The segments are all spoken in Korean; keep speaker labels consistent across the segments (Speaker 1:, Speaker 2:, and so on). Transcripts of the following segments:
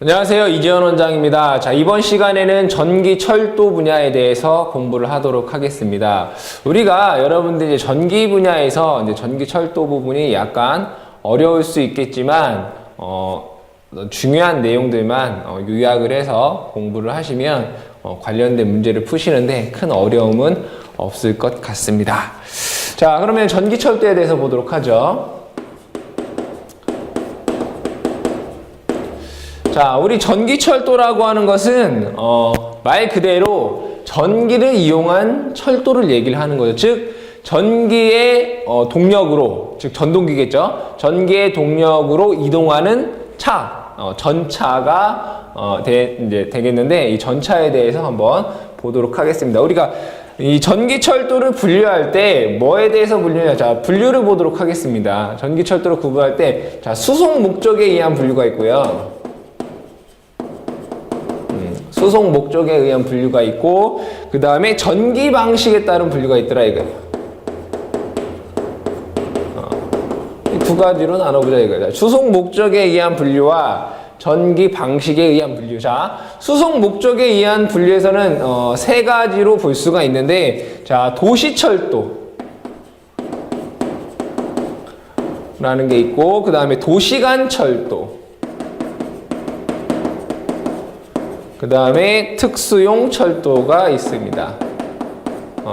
Speaker 1: 안녕하세요. 이재현 원장입니다. 자, 이번 시간에는 전기 철도 분야에 대해서 공부를 하도록 하겠습니다. 우리가 여러분들 이제 전기 분야에서 이제 전기 철도 부분이 약간 어려울 수 있겠지만, 중요한 내용들만 요약을 해서 공부를 하시면 관련된 문제를 푸시는데 큰 어려움은 없을 것 같습니다. 자, 그러면 전기 철도에 대해서 보도록 하죠. 자, 우리 전기철도라고 하는 것은 말 그대로 전기를 이용한 철도를 얘기를 하는 거죠. 즉 전기의 동력으로, 즉 전동기겠죠. 전기의 동력으로 이동하는 차, 전차가 이제 되겠는데, 이 전차에 대해서 한번 보도록 하겠습니다. 우리가 이 전기철도를 분류할 때 뭐에 대해서 분류냐? 자, 분류를 보도록 하겠습니다. 전기철도를 구분할 때, 자, 수송 목적에 의한 분류가 있고요. 수송 목적에 의한 분류가 있고, 그 다음에 전기 방식에 따른 분류가 있더라 이거예요. 이 두 가지로 나눠보자 이거예요. 수송 목적에 의한 분류와 전기 방식에 의한 분류. 자, 수송 목적에 의한 분류에서는 세 가지로 볼 수가 있는데, 자, 도시철도 라는 게 있고, 그 다음에 도시간 철도, 그 다음에 특수용 철도가 있습니다.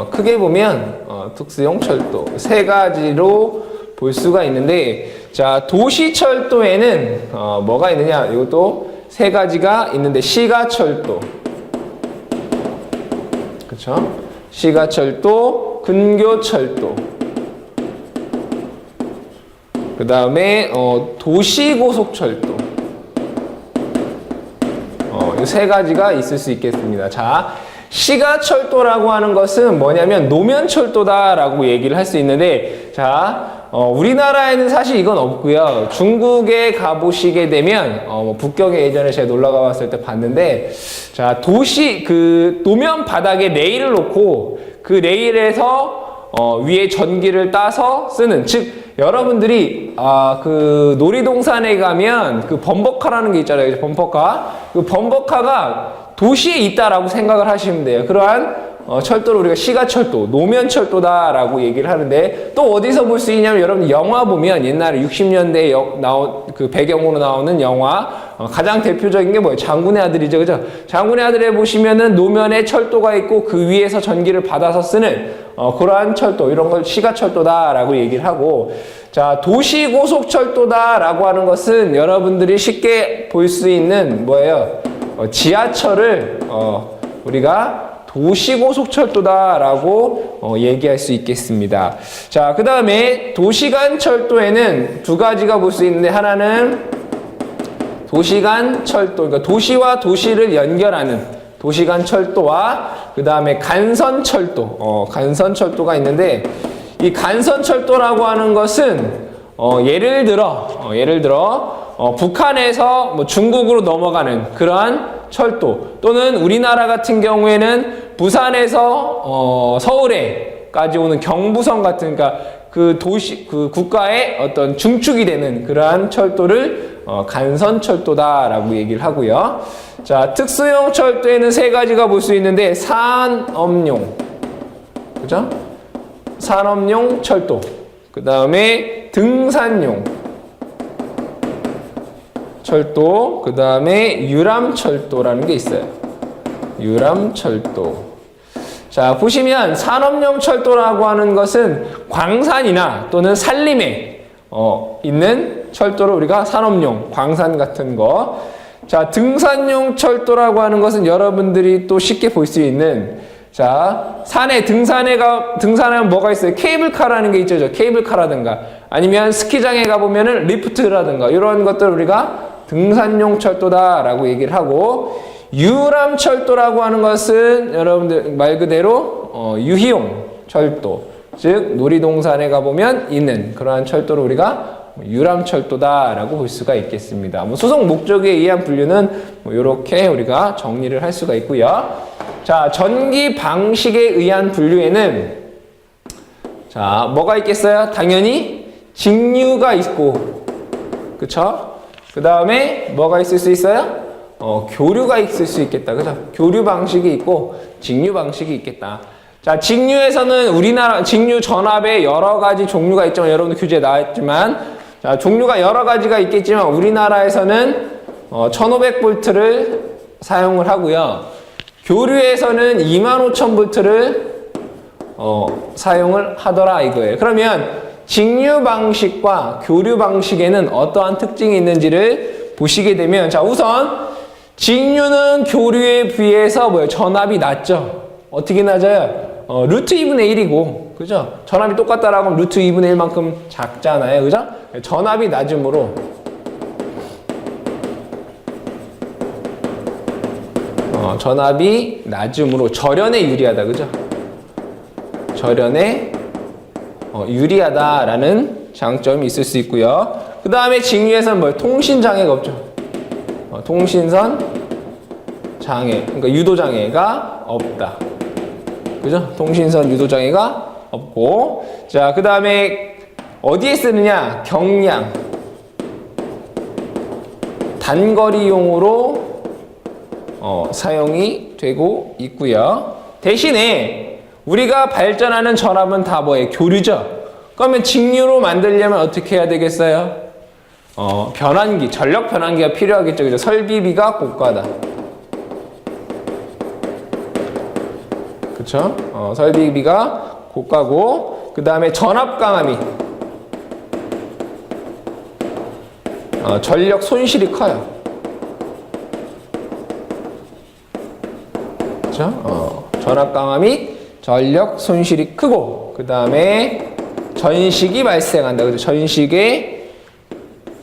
Speaker 1: 크게 보면 특수용 철도 세 가지로 볼 수가 있는데, 자, 도시철도에는 뭐가 있느냐? 이것도 세 가지가 있는데, 시가철도, 그렇죠? 시가철도, 근교철도, 그 다음에 도시고속철도. 이 세 가지가 있을 수 있겠습니다. 자, 시가철도라고 하는 것은 뭐냐면 노면철도다라고 얘기를 할 수 있는데, 자, 우리나라에는 사실 이건 없고요. 중국에 가보시게 되면 북경에 예전에 제가 놀러 가봤을 때 봤는데, 자, 노면 바닥에 레일을 놓고 그 레일에서 위에 전기를 따서 쓰는, 즉 여러분들이 그 놀이동산에 가면 그 범버카라는 게 있잖아요. 범버카. 그 범버카가 도시에 있다라고 생각을 하시면 돼요. 그러한 철도를 우리가 시가철도, 노면철도다라고 얘기를 하는데, 또 어디서 볼 수 있냐면, 여러분 영화 보면 옛날에 60년대에 나온 그 배경으로 나오는 영화, 가장 대표적인 게 뭐예요? 장군의 아들이죠. 그죠? 장군의 아들에 보시면은 노면에 철도가 있고 그 위에서 전기를 받아서 쓰는 그러한 철도, 이런 걸 시가철도다라고 얘기를 하고, 자, 도시고속철도다라고 하는 것은 여러분들이 쉽게 볼 수 있는 뭐예요? 지하철을 우리가 도시고속철도다라고 얘기할 수 있겠습니다. 자, 그 다음에 도시간 철도에는 두 가지가 볼 수 있는데, 하나는 도시간 철도, 그러니까 도시와 도시를 연결하는 도시간 철도와, 그 다음에 간선철도, 간선철도가 있는데, 이 간선철도라고 하는 것은 예를 들어 북한에서 뭐 중국으로 넘어가는 그러한 철도, 또는 우리나라 같은 경우에는 부산에서 서울에까지 오는 경부선 같은, 그러니까 그 국가의 어떤 중축이 되는 그러한 철도를 간선철도다라고 얘기를 하고요. 자, 특수용 철도에는 세 가지가 볼 수 있는데, 산업용, 그죠? 산업용 철도, 그 다음에 등산용 철도, 그 다음에 유람철도라는 게 있어요. 유람철도. 자, 보시면 산업용 철도라고 하는 것은 광산이나 또는 산림에 있는 철도를 우리가 산업용, 광산 같은 거. 자, 등산용 철도라고 하는 것은 여러분들이 또 쉽게 볼 수 있는, 자, 등산하면 뭐가 있어요? 케이블카라는 게 있죠. 케이블카라든가, 아니면 스키장에 가보면은 리프트라든가, 이런 것들 우리가 등산용 철도다라고 얘기를 하고, 유람철도라고 하는 것은 여러분들 말 그대로 유희용 철도, 즉 놀이동산에 가보면 있는 그러한 철도를 우리가 유람철도다라고 볼 수가 있겠습니다. 수송 목적에 의한 분류는 이렇게 우리가 정리를 할 수가 있고요. 자, 전기 방식에 의한 분류에는, 자, 뭐가 있겠어요? 당연히 직류가 있고, 그쵸? 그 다음에 뭐가 있을 수 있어요? 교류가 있을 수 있겠다. 그죠? 교류 방식이 있고 직류 방식이 있겠다. 자, 직류에서는 우리나라 직류 전압에 여러 가지 종류가 있지만 여러분들 교재에 나왔지만 자, 종류가 여러 가지가 있겠지만 우리나라에서는 1500볼트를 사용을 하고요. 교류에서는 25000볼트를 사용을 하더라 이거예요. 그러면 직류 방식과 교류 방식에는 어떠한 특징이 있는지를 보시게 되면 자, 우선 직류는 교류에 비해서 전압이 낮죠. 어떻게 낮아요? 루트 2분의 1이고, 그죠? 전압이 똑같다라고 하면 루트 2분의 1만큼 작잖아요. 그죠? 전압이 낮으므로, 전압이 낮으므로 절연에 유리하다. 그죠? 절연에 유리하다라는 장점이 있을 수 있고요. 그 다음에 직류에서는 통신장애가 없죠. 통신선 장애, 그러니까 유도장애가 없다. 그죠? 통신선 유도장애가 없고. 자, 그 다음에 어디에 쓰느냐? 경량. 단거리용으로 사용이 되고 있고요. 대신에 우리가 발전하는 전압은 다 뭐예요? 교류죠? 그러면 직류로 만들려면 어떻게 해야 되겠어요? 변환기, 전력 변환기가 필요하겠죠. 그죠? 설비비가 고가다. 그쵸? 설비비가 고가고, 그 다음에 전압 강함이, 전력 손실이 커요. 그쵸? 전압 강함이 전력 손실이 크고, 그 다음에 전식이 발생한다. 그죠? 전식의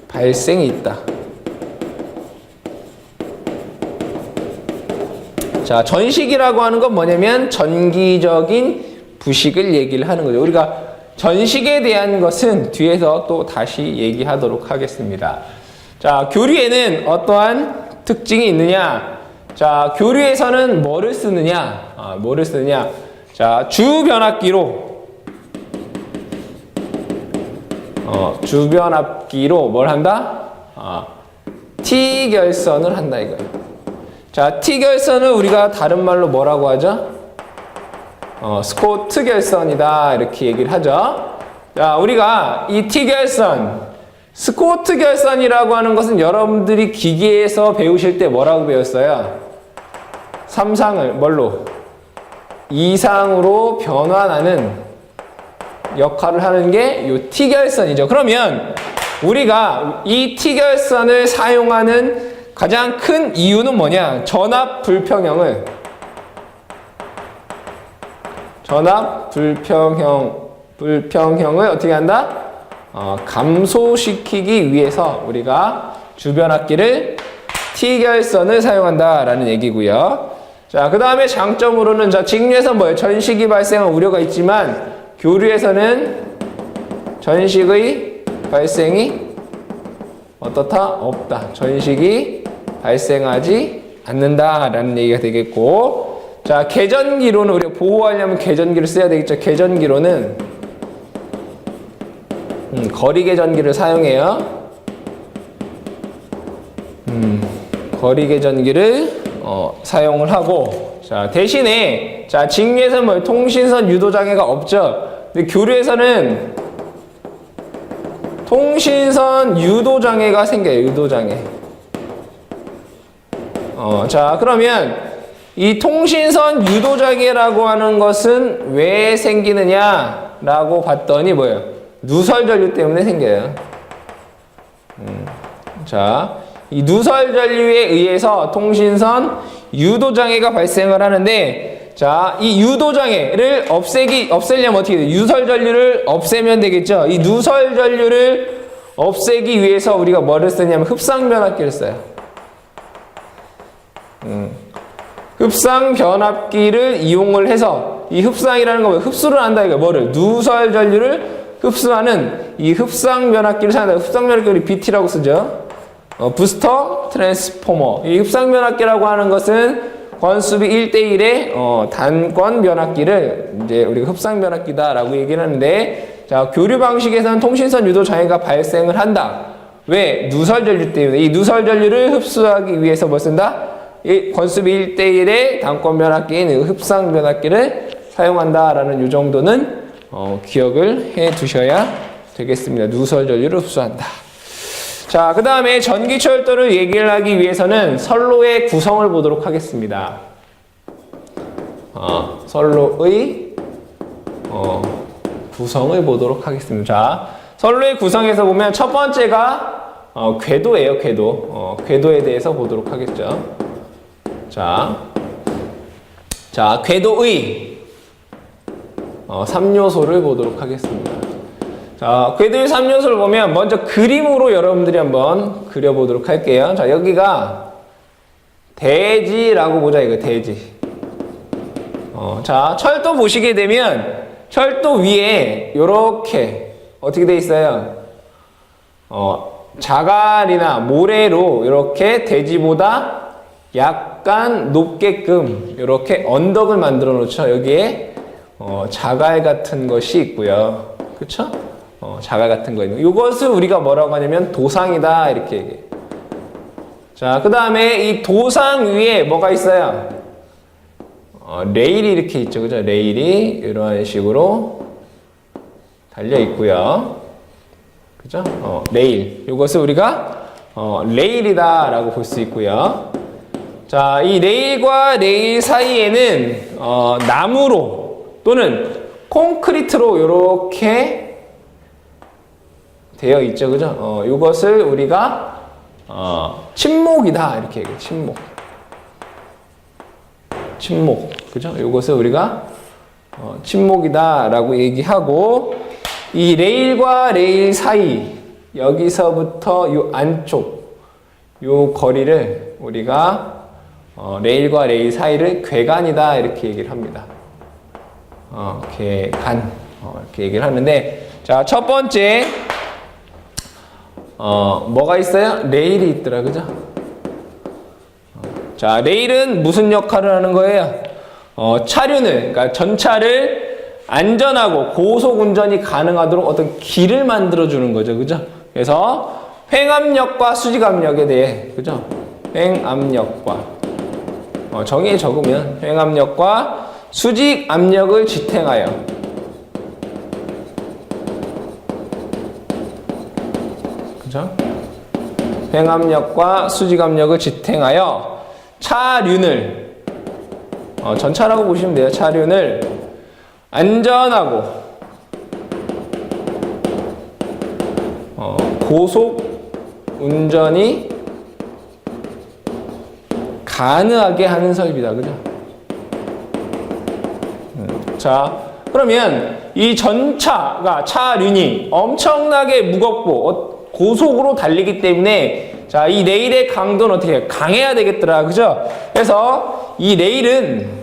Speaker 1: 발생이 있다. 자, 전식이라고 하는 건 뭐냐면 전기적인 부식을 얘기를 하는 거죠. 우리가 전식에 대한 것은 뒤에서 또 다시 얘기하도록 하겠습니다. 자, 교류에는 어떠한 특징이 있느냐? 자, 교류에서는 뭐를 쓰느냐? 뭐를 쓰느냐? 자, 주변압기로 뭘 한다? T결선을 한다 이거예요. 자, T결선을 우리가 다른 말로 뭐라고 하죠? 스코트 결선이다 이렇게 얘기를 하죠. 자, 우리가 이 T결선, 스코트 결선이라고 하는 것은 여러분들이 기계에서 배우실 때 뭐라고 배웠어요? 3상을 뭘로? 2상으로 변환하는 역할을 하는 게 이 T결선이죠. 그러면 우리가 이 T결선을 사용하는 가장 큰 이유는 뭐냐? 전압 불평형을 어떻게 한다? 감소시키기 위해서 우리가 주변압기를 T결선을 사용한다라는 얘기고요. 자, 그 다음에 장점으로는 자, 직류에서 뭐예요? 전식이 발생할 우려가 있지만 교류에서는 전식의 발생이 어떻다? 없다. 전식이 발생하지 않는다라는 얘기가 되겠고, 자, 계전기로는 우리가 보호하려면 계전기를 써야 되겠죠. 계전기로는 거리 계전기를 사용해요. 거리 계전기를 사용을 하고, 자, 대신에 자, 직류에서는 뭐 통신선 유도 장애가 없죠. 근데 교류에서는 통신선 유도 장애가 생겨요. 유도 장애. 자, 그러면 이 통신선 유도 장애라고 하는 것은 왜 생기느냐라고 봤더니 뭐예요? 누설 전류 때문에 생겨요. 자, 이 누설 전류에 의해서 통신선 유도 장애가 발생을 하는데, 자, 이 유도 장애를 없애려면 어떻게 돼요? 누설 전류를 없애면 되겠죠. 이 누설 전류를 없애기 위해서 우리가 뭐를 쓰냐면 흡상 변압기를 써요. 흡상 변압기를 이용을 해서 이 흡상이라는 거 뭐예요? 흡수를 한다 이거 뭐를? 누설 전류를 흡수하는 이 흡상 변압기를 사용한다. 흡상 변압기를 BT라고 쓰죠. 부스터 트랜스포머. 이 흡상 변압기라고 하는 것은 건수비 1대1의 단권 변압기를 이제 우리가 흡상 변압기다라고 얘기를 하는데, 자, 교류 방식에서는 통신선 유도 장애가 발생을 한다. 왜? 누설 전류 때문에. 이 누설 전류를 흡수하기 위해서 뭐 쓴다? 이 권수비 1대1의 단권 변압기인 흡상 변압기를 사용한다라는 이 정도는 기억을 해 두셔야 되겠습니다. 누설 전류를 흡수한다. 자, 그 다음에 전기철도를 얘기를 하기 위해서는 선로의 구성을 보도록 하겠습니다. 선로의 구성을 보도록 하겠습니다. 자, 선로의 구성에서 보면 첫 번째가 궤도예요. 궤도. 궤도에 대해서 보도록 하겠죠. 자, 궤도의 3요소를 보도록 하겠습니다. 자, 궤도의 3요소를 보면 먼저 그림으로 여러분들이 한번 그려보도록 할게요. 자, 여기가 대지라고 보자. 이거 대지. 자, 철도 보시게 되면 철도 위에 이렇게 어떻게 돼 있어요? 자갈이나 모래로 이렇게 대지보다 약간 높게끔 이렇게 언덕을 만들어 놓죠. 여기에 자갈 같은 것이 있고요. 그쵸? 자갈 같은 거 있는 거. 이것을 우리가 뭐라고 하냐면 도상이다 이렇게 얘기해요. 자, 그 다음에 이 도상 위에 뭐가 있어요? 레일이 이렇게 있죠. 그죠? 레일이 이런 식으로 달려 있고요. 그죠? 레일. 이것을 우리가 레일이다 라고 볼 수 있고요. 자, 이 레일과 레일 사이에는 나무로 또는 콘크리트로 이렇게 되어 있죠. 그죠? 이것을 우리가 침목이다 이렇게 얘기해요. 침목. 그죠? 이것을 우리가 침목이다 라고 얘기하고, 이 레일과 레일 사이 여기서부터 이 안쪽 이 거리를 우리가 레일과 레일 사이를 궤간이다 이렇게 얘기를 합니다. 궤간 이렇게 얘기를 하는데, 자, 첫 번째 뭐가 있어요? 레일이 있더라. 그죠? 자, 레일은 무슨 역할을 하는 거예요? 차륜을, 그러니까 전차를 안전하고 고속 운전이 가능하도록 어떤 길을 만들어 주는 거죠. 그죠? 그래서 횡압력과 수직압력에 대해, 그죠? 횡압력과 정의에 적으면 횡압력과 수직압력을 지탱하여, 그죠? 횡압력과 수직압력을 지탱하여 차륜을 전차라고 보시면 돼요. 차륜을 안전하고 고속 운전이 가능하게 하는 설비다. 그죠? 자, 그러면 이 전차가, 차륜이 엄청나게 무겁고 고속으로 달리기 때문에, 자, 이 레일의 강도는 어떻게 해요? 강해야 되겠더라. 그죠? 그래서 이 레일은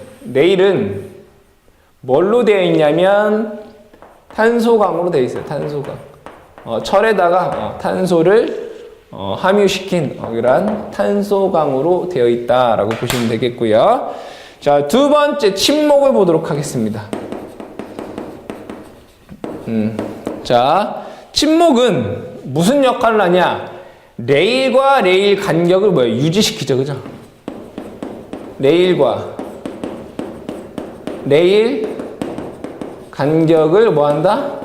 Speaker 1: 뭘로 되어 있냐면 탄소강으로 되어 있어요. 탄소강. 철에다가 탄소를 함유시킨 이러한 탄소강으로 되어 있다라고 보시면 되겠고요. 자, 두 번째 침목을 보도록 하겠습니다. 자, 침목은 무슨 역할을 하냐? 레일과 레일 간격을 유지시키죠. 그죠? 레일과 레일 간격을 뭐한다?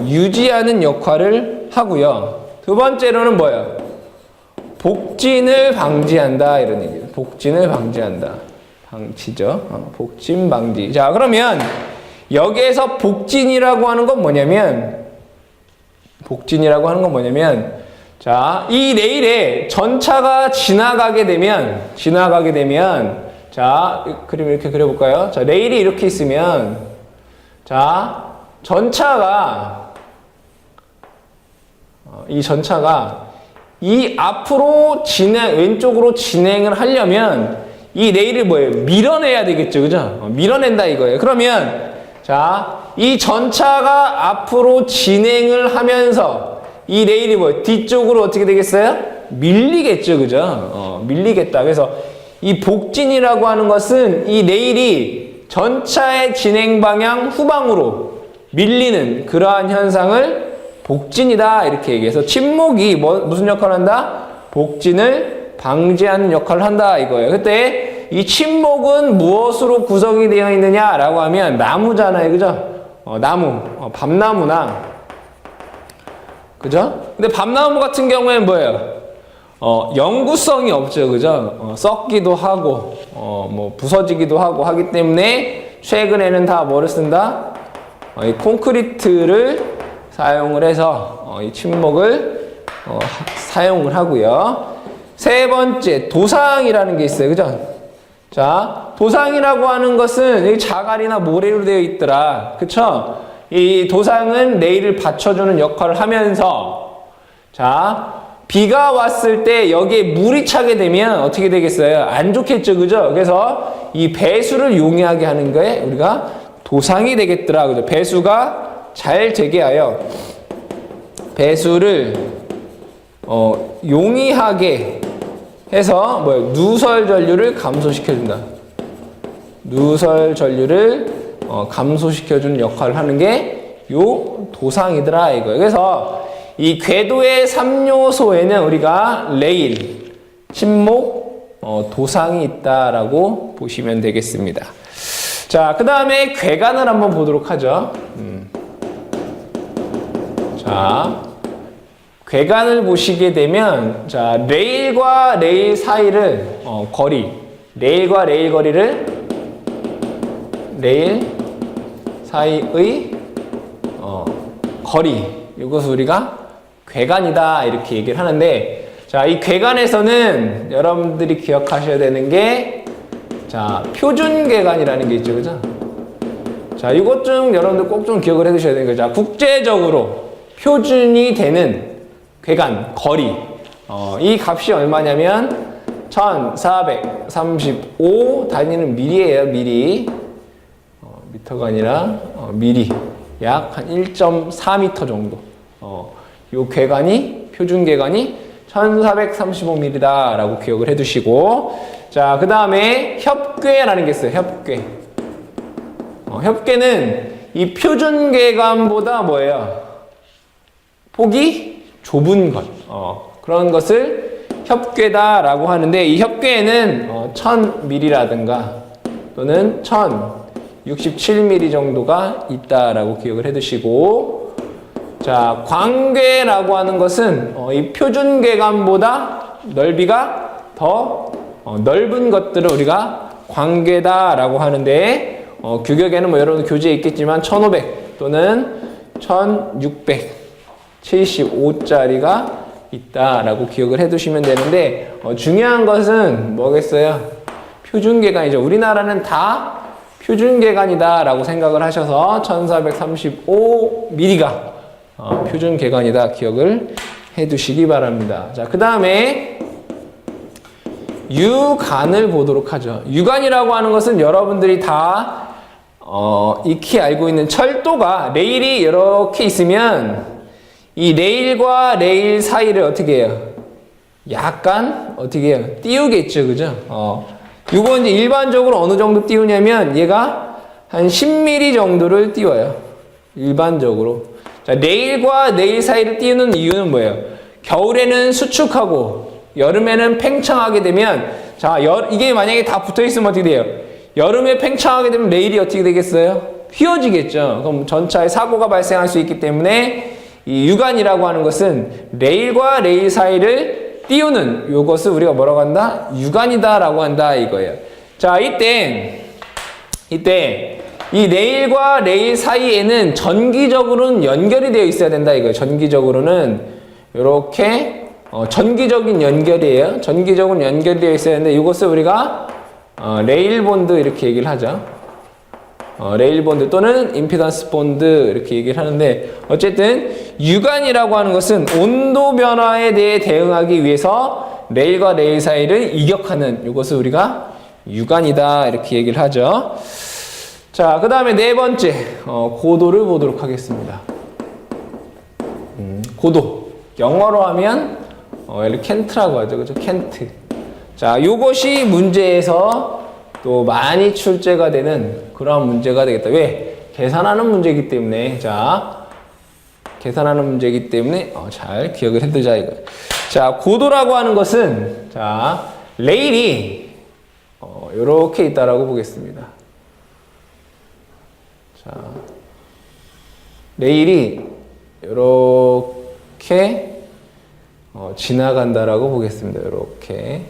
Speaker 1: 유지하는 역할을 하고요. 두 번째로는 뭐예요? 복진을 방지한다 이런 얘기예요. 복진을 방지한다. 방지죠. 복진 방지. 자, 그러면 여기에서 복진이라고 하는 건 뭐냐면, 자, 이 레일에 전차가 지나가게 되면, 자, 그림 이렇게 그려볼까요? 자, 레일이 이렇게 있으면, 자, 이 전차가 이 앞으로 왼쪽으로 진행을 하려면 이 레일을 밀어내야 되겠죠. 그죠? 밀어낸다 이거예요. 그러면, 자, 이 전차가 앞으로 진행을 하면서 이 레일이 뒤쪽으로 어떻게 되겠어요? 밀리겠죠. 그죠? 밀리겠다. 그래서 이 복진이라고 하는 것은 이 레일이 전차의 진행 방향 후방으로 밀리는 그러한 현상을 복진이다 이렇게 얘기해서 침묵이 무슨 역할을 한다? 복진을 방지하는 역할을 한다 이거예요. 그때 이 침묵은 무엇으로 구성이 되어 있느냐라고 하면 나무잖아요, 그죠? 나무, 밤나무나, 그죠? 근데 밤나무 같은 경우에는 뭐예요? 영구성이 없죠, 그죠? 썩기도 하고, 뭐 부서지기도 하고 하기 때문에 최근에는 다 뭐를 쓴다? 이 콘크리트를 사용을 해서 이 침목을 사용을 하고요. 세 번째, 도상이라는 게 있어요, 그죠? 자, 도상이라고 하는 것은 자갈이나 모래로 되어 있더라, 그쵸? 이 도상은 내일을 받쳐주는 역할을 하면서, 자, 비가 왔을 때 여기에 물이 차게 되면 어떻게 되겠어요? 안 좋겠죠, 그죠? 그래서 이 배수를 용이하게 하는 거에 우리가 도상이 되겠더라, 그죠? 배수가 잘 되게 하여 배수를 용이하게 해서 누설 전류를 감소시켜준다. 누설 전류를 감소시켜주는 역할을 하는 게 요 도상이더라 이거예요. 그래서 이 궤도의 3요소에는 우리가 레일, 침목, 도상이 있다라고 보시면 되겠습니다. 자, 그 다음에 궤관을 한번 보도록 하죠. 자, 궤관을 보시게 되면, 자, 레일과 레일 사이를, 거리, 레일과 레일 거리를, 레일 사이의, 거리, 이것을 우리가 궤관이다, 이렇게 얘기를 하는데, 자, 이 궤관에서는 여러분들이 기억하셔야 되는 게, 자, 표준궤관이라는 게 있죠, 그죠? 자, 이것 좀 여러분들 꼭 좀 기억을 해 두셔야 되는 거죠. 자, 국제적으로 표준이 되는 궤관, 거리. 이 값이 얼마냐면 1435 단위는 미리예요, 미리. 미터가 아니라 미리. 약 한 1.4m 정도. 요 궤관이, 표준 궤관이 1435mm다 라고 기억을 해 두시고. 자, 그 다음에 협궤라는 게 있어요, 협궤. 협궤는 이 표준 궤관보다 뭐예요? 폭이 좁은 것, 그런 것을 협궤다라고 하는데, 이 협궤에는 1000mm라든가 또는 1067mm 정도가 있다라고 기억을 해두시고, 자, 광궤라고 하는 것은 이 표준 궤관보다 넓이가 더 넓은 것들을 우리가 광궤다라고 하는데, 규격에는 뭐 여러분 교재에 있겠지만 1500 또는 1675짜리가 있다라고 기억을 해두시면 되는데, 중요한 것은 뭐겠어요? 표준궤관이죠. 우리나라는 다 표준궤관이다라고 생각을 하셔서 1435mm가 표준궤관이다 기억을 해두시기 바랍니다. 자, 그 다음에 유관을 보도록 하죠. 유관이라고 하는 것은 여러분들이 다 익히 알고 있는 철도가 레일이 이렇게 있으면 이 레일과 레일 사이를 어떻게 해요? 약간 어떻게 해요? 띄우겠죠, 그죠? 이거 이제 일반적으로 어느 정도 띄우냐면 얘가 한 10mm 정도를 띄워요. 일반적으로. 자, 레일과 레일 사이를 띄우는 이유는 뭐예요? 겨울에는 수축하고 여름에는 팽창하게 되면, 자, 이게 만약에 다 붙어 있으면 어떻게 돼요? 여름에 팽창하게 되면 레일이 어떻게 되겠어요? 휘어지겠죠. 그럼 전차에 사고가 발생할 수 있기 때문에 이 유관이라고 하는 것은 레일과 레일 사이를 띄우는 요것을 우리가 뭐라고 한다? 유관이다라고 한다 이거예요. 자, 이때 이 레일과 레일 사이에는 전기적으로는 연결이 되어 있어야 된다 이거예요. 전기적으로는 이렇게 전기적인 연결이에요. 전기적으로 연결되어 있어야 되는데 이것을 우리가 레일 본드 이렇게 얘기를 하죠. 레일 본드 또는 임피던스 본드 이렇게 얘기를 하는데, 어쨌든 유관이라고 하는 것은 온도 변화에 대해 대응하기 위해서 레일과 레일 사이를 이격하는 이것을 우리가 유관이다 이렇게 얘기를 하죠. 자, 그 다음에 네 번째 고도를 보도록 하겠습니다. 고도, 영어로 하면 켄트라고 하죠, 그죠? 켄트. 자, 요것이 문제에서 또 많이 출제가 되는 그런 문제가 되겠다. 왜? 계산하는 문제이기 때문에. 자, 계산하는 문제이기 때문에 잘 기억을 해두자 이거. 자, 고도라고 하는 것은 자, 레일이 이렇게 있다라고 보겠습니다. 자, 레일이 이렇게 지나간다라고 보겠습니다. 이렇게.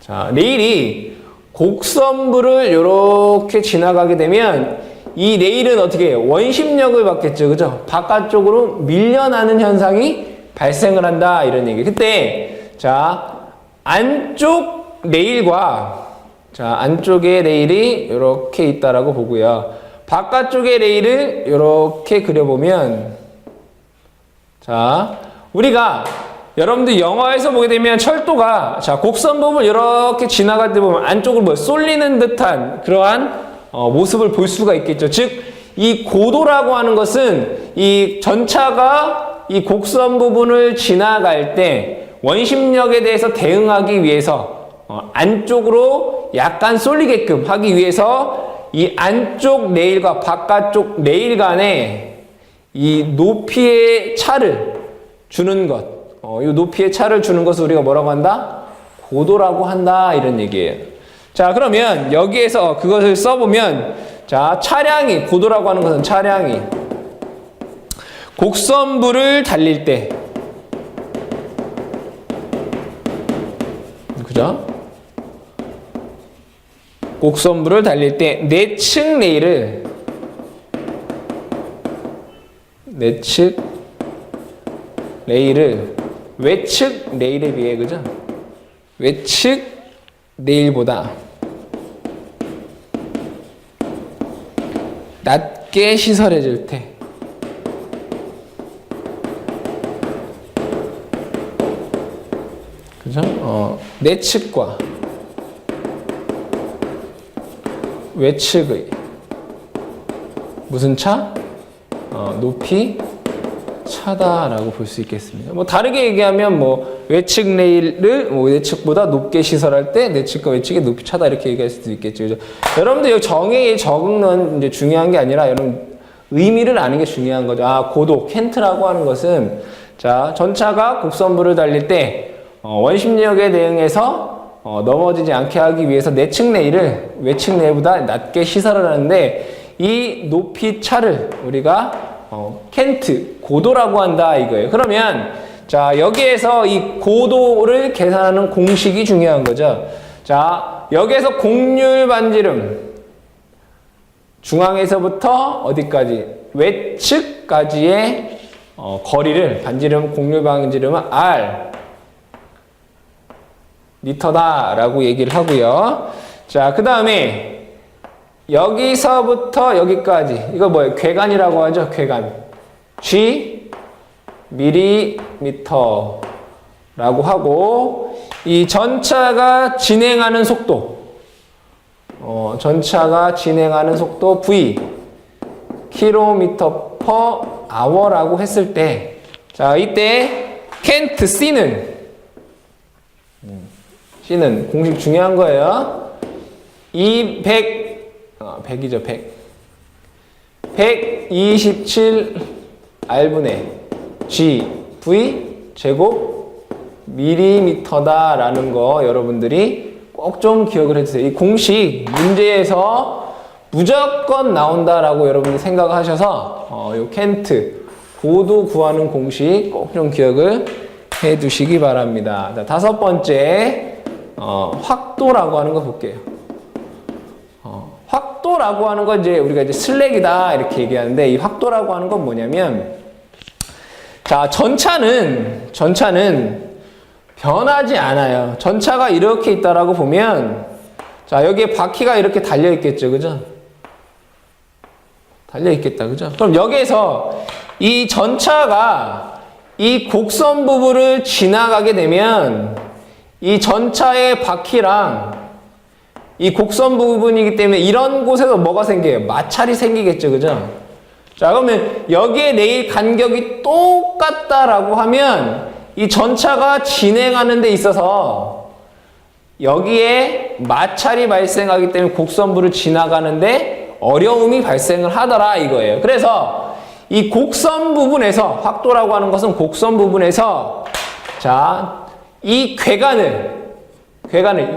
Speaker 1: 자, 레일이 곡선부를 이렇게 지나가게 되면 이 레일은 어떻게 해요? 원심력을 받겠죠. 그죠? 바깥쪽으로 밀려나는 현상이 발생을 한다. 이런 얘기. 그때, 자, 안쪽 레일과, 자, 안쪽의 레일이 이렇게 있다라고 보고요. 바깥쪽의 레일을 이렇게 그려보면, 자, 우리가 여러분들 영화에서 보게 되면 철도가, 자, 곡선 부분을 이렇게 지나갈 때 보면 안쪽으로 뭐 쏠리는 듯한 그러한 모습을 볼 수가 있겠죠. 즉, 이 고도라고 하는 것은 이 전차가 이 곡선 부분을 지나갈 때 원심력에 대해서 대응하기 위해서 안쪽으로 약간 쏠리게끔 하기 위해서 이 안쪽 레일과 바깥쪽 레일 간에 이 높이의 차를 주는 것, 이 높이의 차를 주는 것을 우리가 뭐라고 한다? 고도라고 한다. 이런 얘기예요. 자, 그러면 여기에서 그것을 써보면, 자, 차량이, 고도라고 하는 것은 차량이 곡선부를 달릴 때, 그죠? 곡선부를 달릴 때 내측 레일을 외측 레일에 비해, 그죠? 외측 레일보다 낮게 시설해질 때, 그죠? 내측과 외측의 무슨 차? 높이 차다라고 볼 수 있겠습니다. 뭐 다르게 얘기하면 뭐 외측 레일을 뭐 내측보다 높게 시설할 때 내측과 외측의 높이 차다 이렇게 얘기할 수도 있겠죠. 그죠? 여러분들 이 정의의 적응은 이제 중요한 게 아니라 여러분 의미를 아는 게 중요한 거죠. 아, 고도 켄트라고 하는 것은 자, 전차가 곡선부를 달릴 때 원심력에 대응해서 넘어지지 않게 하기 위해서 내측 레일을 외측 레일보다 낮게 시설을 하는데 이 높이 차를 우리가 켄트, 고도라고 한다 이거예요. 그러면 자, 여기에서 이 고도를 계산하는 공식이 중요한 거죠. 자, 여기에서 곡률 반지름 중앙에서부터 어디까지? 외측까지의 거리를 반지름, 곡률 반지름은 R 미터다라고 얘기를 하고요. 자, 그 다음에 여기서부터 여기까지 이거 뭐예요? 궤간이라고 하죠. 궤간 G 밀리미터라고 하고 이 전차가 진행하는 속도 V 킬로미터 퍼 아워라고 했을 때 자, 이때 켄트 C는 공식 중요한 거예요. 100이죠, 127 R분의 G, V 제곱 밀리미터다라는 거 여러분들이 꼭 좀 기억을 해주세요. 이 공식 문제에서 무조건 나온다라고 여러분들 생각하셔서 요 켄트 고도 구하는 공식 꼭 좀 기억을 해두시기 바랍니다. 자, 다섯 번째 확도라고 하는 거 볼게요. 확도라고 하는 건 이제 우리가 이제 슬랙이다 이렇게 얘기하는데 이 확도라고 하는 건 뭐냐면 자, 전차는 변하지 않아요. 전차가 이렇게 있다라고 보면 자, 여기에 바퀴가 이렇게 달려 있겠죠. 그죠? 달려 있겠다. 그죠? 그럼 여기에서 이 전차가 이 곡선 부분을 지나가게 되면 이 전차의 바퀴랑 이 곡선 부분이기 때문에 이런 곳에서 뭐가 생겨요? 마찰이 생기겠죠. 그죠? 자, 그러면 여기에 레일 간격이 똑같다라고 하면 이 전차가 진행하는 데 있어서 여기에 마찰이 발생하기 때문에 곡선부를 지나가는데 어려움이 발생을 하더라 이거예요. 그래서 이 곡선 부분에서, 확도라고 하는 것은 곡선 부분에서, 자, 이 괴간을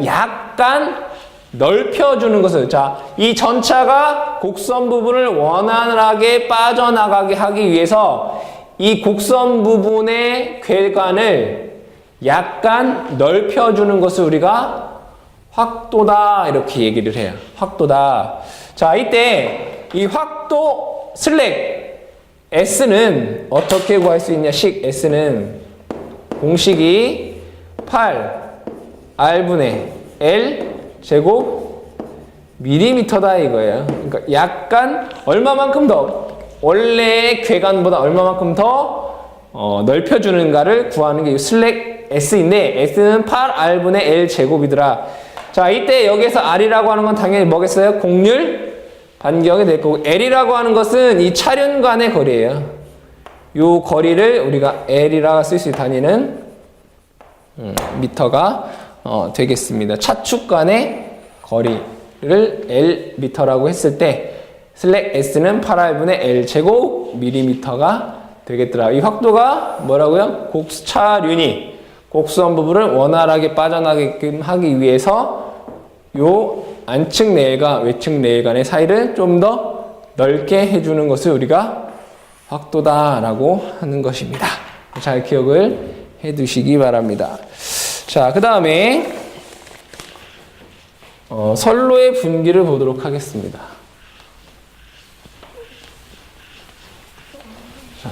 Speaker 1: 약간 넓혀주는 것을, 자, 이 전차가 곡선 부분을 원활하게 빠져나가게 하기 위해서 이 곡선 부분의 괴간을 약간 넓혀주는 것을 우리가 확도다, 이렇게 얘기를 해요. 확도다. 자, 이때 이 확도 슬랙 S는 어떻게 구할 수 있냐? 식 S는 공식이 8R분의 L 제곱 밀리미터다 이거예요. 그러니까 약간 얼마만큼 더, 원래의 괴간보다 얼마만큼 더 넓혀주는가를 구하는 게 이 슬랙 S인데, S는 8R분의 L 제곱이더라. 자, 이때 여기에서 R이라고 하는 건 당연히 뭐겠어요? 곡률 반경이 될 거고, L이라고 하는 것은 이 차륜 간의 거리예요. 이 거리를 우리가 L이라 쓸 수 다니는 미터가 되겠습니다. 차축 간의 거리를 L 미터라고 했을 때 슬랙 S는 8R분의 L 제곱 밀리미터가 되겠더라. 이 확도가 뭐라고요? 차륜이 곡선 부분을 원활하게 빠져나가게끔 하기 위해서 요 안측 내일과 외측 내일 간의 사이를 좀 더 넓게 해주는 것을 우리가 확도다라고 하는 것입니다. 잘 기억을 해 두시기 바랍니다. 자, 그 다음에 선로의 분기를 보도록 하겠습니다. 자,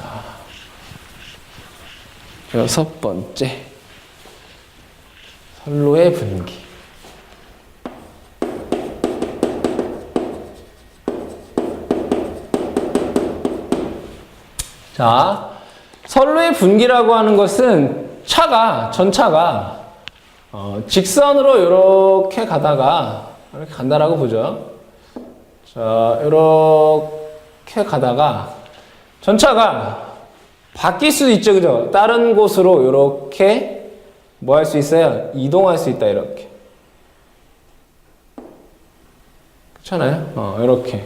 Speaker 1: 6번째 선로의 분기. 자, 선로의 분기라고 하는 것은 전차가 직선으로 이렇게 가다가, 이렇게 간다라고 보죠. 자, 이렇게 가다가 전차가 바뀔 수도 있죠, 그죠? 다른 곳으로 이렇게 뭐 할 수 있어요? 이동할 수 있다, 이렇게. 그렇잖아요? 이렇게.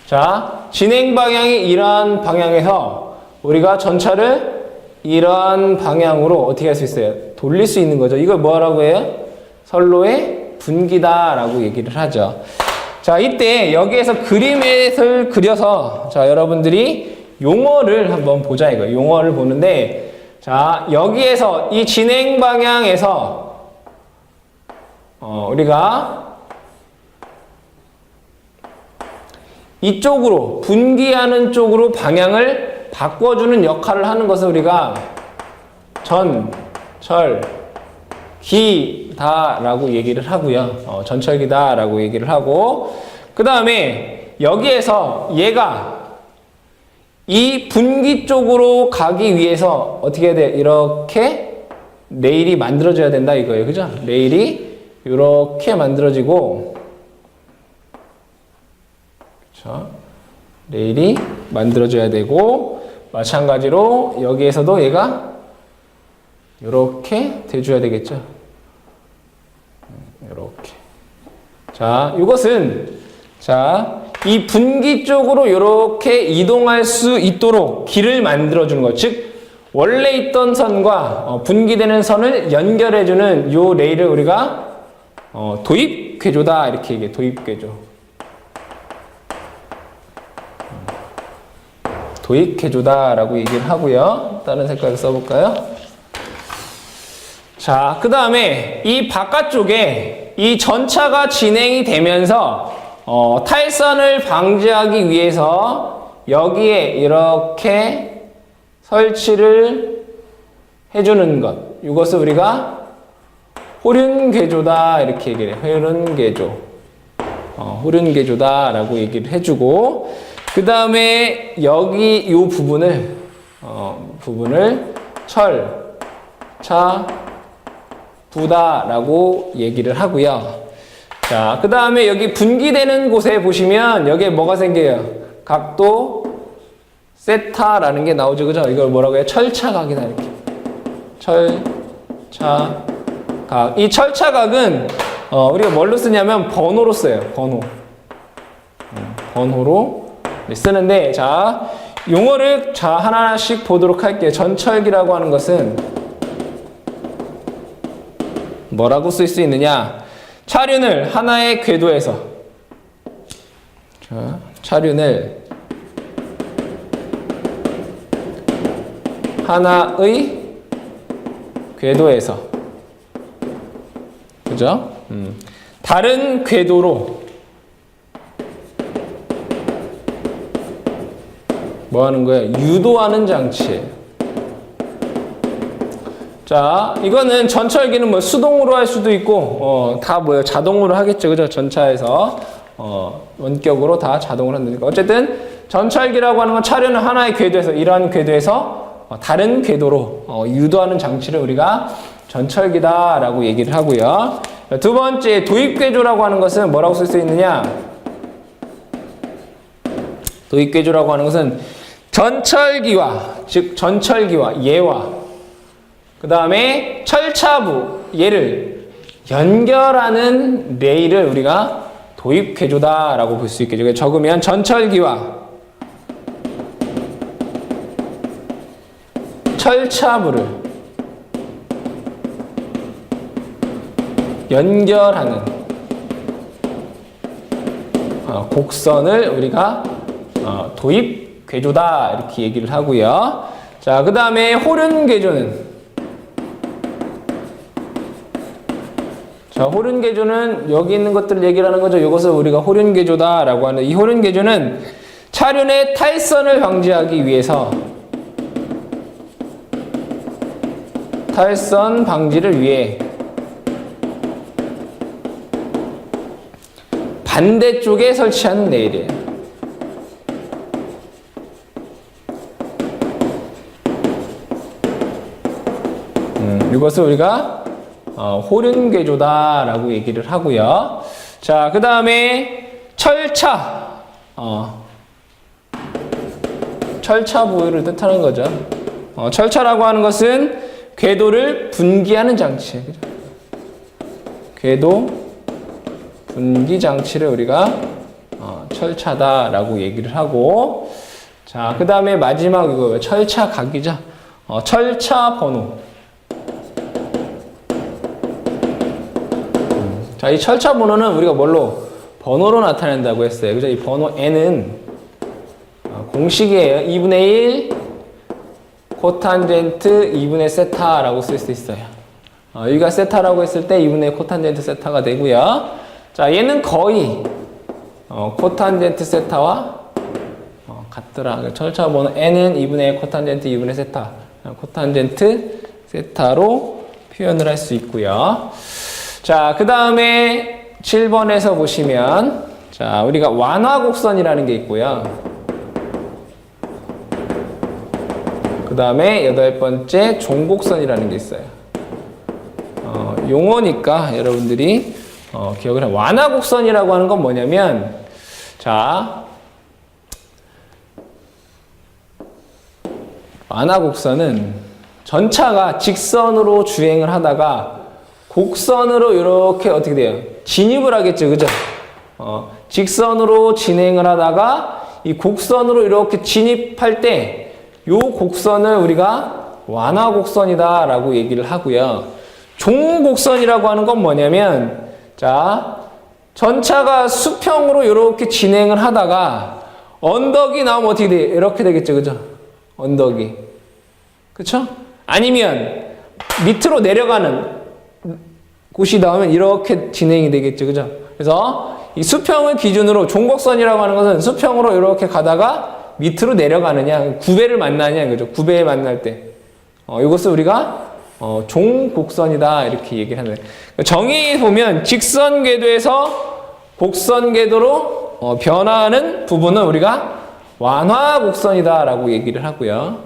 Speaker 1: 자, 진행 방향이 이러한 방향에서 우리가 전차를 이러한 방향으로 어떻게 할 수 있어요? 돌릴 수 있는 거죠. 이걸 뭐라고 해요? 선로의 분기다라고 얘기를 하죠. 자, 이때 여기에서 그림을 그려서, 자, 여러분들이 용어를 한번 보자 이거예요. 용어를 보는데, 자, 여기에서 이 진행 방향에서 우리가 이쪽으로, 분기하는 쪽으로 방향을 바꿔주는 역할을 하는 것을 우리가 전철기다라고 얘기를 하고요. 전철기다라고 얘기를 하고, 그 다음에 여기에서 얘가 이 분기 쪽으로 가기 위해서 어떻게 해야 돼? 이렇게 레일이 만들어져야 된다 이거예요. 그죠? 레일이 이렇게 만들어지고, 그렇죠? 레일이 만들어져야 되고, 마찬가지로 여기에서도 얘가 이렇게 돼줘야 되겠죠. 이렇게. 자, 이것은, 자, 이 분기 쪽으로 이렇게 이동할 수 있도록 길을 만들어주는 것. 즉, 원래 있던 선과 분기되는 선을 연결해주는 이 레일을 우리가 도입궤조다 이렇게 얘기해. 도입궤조. 도입궤조다라고 얘기를 하고요. 다른 색깔을 써볼까요? 자, 그 다음에 이 바깥쪽에 이 전차가 진행이 되면서 탈선을 방지하기 위해서 여기에 이렇게 설치를 해주는 것. 이것을 우리가 호륜궤조다 이렇게 얘기를 해요. 호륜궤조. 호륜궤조다라고 얘기를 해주고, 그 다음에 여기 이 부분을 부다라고 얘기를 하고요. 자, 그 다음에 여기 분기되는 곳에 보시면 여기에 뭐가 생겨요? 각도 세타라는 게 나오죠, 그죠? 이걸 뭐라고 해요? 철차각이다 이렇게. 철차각. 이 철차각은 우리가 뭘로 쓰냐면 번호로 써요. 번호로 쓰는데, 자, 용어를 자 하나씩 보도록 할게요. 전철기라고 하는 것은 뭐라고 쓸 수 있느냐? 차륜을 하나의 궤도에서 차륜을 하나의 궤도에서 그죠? 다른 궤도로 뭐 하는 거예요? 유도하는 장치예요. 자, 이거는 전철기는 뭐 수동으로 할 수도 있고, 다 뭐예요? 자동으로 하겠죠. 그죠? 전차에서, 원격으로 다 자동으로 한다니까. 어쨌든, 전철기라고 하는 건 차륜을 하나의 궤도에서, 이러한 궤도에서, 다른 궤도로, 유도하는 장치를 우리가 전철기다라고 얘기를 하고요. 두 번째, 도입궤조라고 하는 것은 뭐라고 쓸 수 있느냐? 도입궤조라고 하는 것은 전철기와, 즉, 전철기와 예와, 그 다음에 철차부, 얘를 연결하는 레일을 우리가 도입궤조다라고 볼 수 있겠죠. 적으면 전철기와 철차부를 연결하는 곡선을 우리가 도입궤조다 이렇게 얘기를 하고요. 자, 그 다음에 호륜궤조는 자, 호륜궤조는 여기 있는 것들을 얘기를 하는 거죠. 이것을 우리가 호륜궤조다라고 하는 이 호륜궤조는 차륜의 탈선을 방지하기 위해서 탈선 방지를 위해 반대쪽에 설치하는 레일이에요. 이것을 우리가 호륜궤조다라고 얘기를 하고요. 자, 그 다음에 철차, 철차부를 뜻하는 거죠. 철차라고 하는 것은 궤도를 분기하는 장치예요. 그죠? 궤도 분기 장치를 우리가 철차다라고 얘기를 하고, 자, 그 다음에 마지막 이거 철차각이죠. 철차 번호. 자, 이 철차 번호는 우리가 뭘로? 번호로 나타낸다고 했어요. 그죠? 이 번호 n은 공식이에요. 2분의 1 코탄젠트 2분의 세타라고 쓸 수 있어요. 여기가 세타라고 했을 때 2분의 1 코탄젠트 세타가 되고요. 자, 얘는 거의 코탄젠트 세타와 같더라. 철차 번호 n은 2분의 1 코탄젠트 2분의 세타, 코탄젠트 세타로 표현을 할 수 있고요. 자, 그 다음에 7번에서 보시면, 자, 우리가 완화곡선이라는 게 있고요. 그 다음에 8번째 종곡선이라는 게 있어요. 용어니까 여러분들이 기억을 해요. 완화곡선이라고 하는 건 뭐냐면, 자, 완화곡선은 전차가 직선으로 주행을 하다가 곡선으로 이렇게 어떻게 돼요? 진입을 하겠죠. 그죠? 직선으로 진행을 하다가 이 곡선으로 이렇게 진입할 때 이 곡선을 우리가 완화곡선이다 라고 얘기를 하고요. 종곡선이라고 하는 건 뭐냐면, 자, 전차가 수평으로 이렇게 진행을 하다가 언덕이 나오면 어떻게 돼요? 이렇게 되겠죠. 그죠? 언덕이. 그쵸? 아니면 밑으로 내려가는 곳이 나오면 이렇게 진행이 되겠죠. 그죠? 그래서 이 수평을 기준으로 종곡선이라고 하는 것은 수평으로 이렇게 가다가 밑으로 내려가느냐, 구배를 만나느냐, 그죠? 구배에 만날 때. 이것을 우리가 종곡선이다 이렇게 얘기를 하는 거예요. 정의 보면 직선 궤도에서 곡선 궤도로 변화하는 부분은 우리가 완화곡선이다 라고 얘기를 하고요.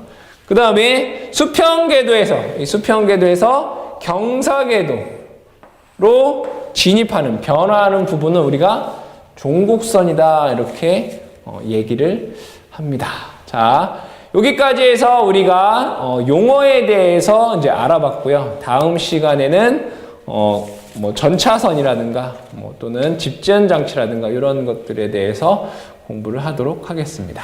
Speaker 1: 그 다음에 수평 궤도에서, 이 수평 궤도에서 경사 궤도로 진입하는, 변화하는 부분은 우리가 종곡선이다 이렇게 얘기를 합니다. 자, 여기까지 해서 우리가 용어에 대해서 이제 알아봤고요. 다음 시간에는 뭐 전차선이라든가 또는 집전 장치라든가 이런 것들에 대해서 공부를 하도록 하겠습니다.